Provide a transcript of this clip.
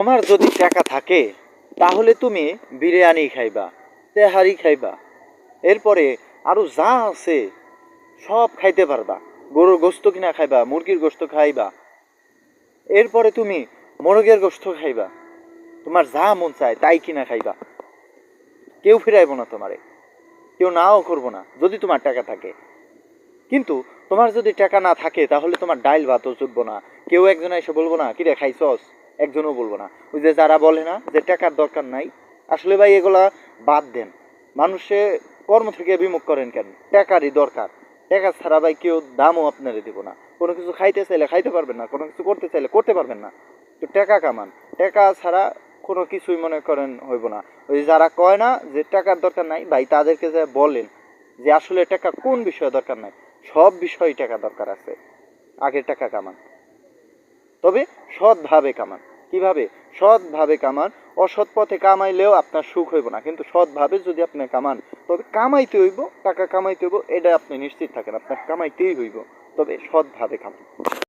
তোমার যদি টাকা থাকে তাহলে তুমি বিরিয়ানি খাইবা, তেহারি খাইবা, এরপরে আরো যা আছে সব খাইতে পারবা। গরুর গোস্ত কিনা খাইবা, মুরগির গোস্ত খাইবা, এরপরে তুমি মোরগের গোস্ত খাইবা, তোমার যা মন চায় তাই কিনা খাইবা। কেউ ফিরাইব না তোমারে, কেউ নাও করবো না যদি তোমার টাকা থাকে। কিন্তু তোমার যদি টাকা না থাকে তাহলে তোমার ডাইল ভাতও চুকবো না। কেউ একজন এসে বলবো না কিরে খাইছস, একজনও বলবো না। ওই যে যারা বলে না যে টাকার দরকার নাই, আসলে ভাই এগুলা বাদ দেন। মানুষে কর্ম থেকে বিমুখ করেন কেন? টাকারই দরকার। টাকা ছাড়া ভাই কেউ দামও আপনারে দিব না। কোনো কিছু খাইতে চাইলে খাইতে পারবেন না, কোনো কিছু করতে চাইলে করতে পারবেন না। তো টাকা কামান, টাকা ছাড়া কোনো কিছুই মনে করেন হইব না। ওই যারা কয় না যে টাকার দরকার নাই, ভাই তাদেরকে যে বলেন যে আসলে টাকা কোন বিষয়ে দরকার নাই, সব বিষয়ে টাকা দরকার আছে। আগে টাকা কামান, তবে সৎভাবে কামান। কিভাবে? সৎভাবে কামান। অসৎ পথে কামাইলেও আপনার সুখ হইব না, কিন্তু সৎভাবে যদি আপনি কামান, তবে কামাইতে হইব, টাকা কামাইতে হইব, এটা আপনি নিশ্চিত থাকেন আপনার কামাইতেই হইব, তবে সৎভাবে কামান।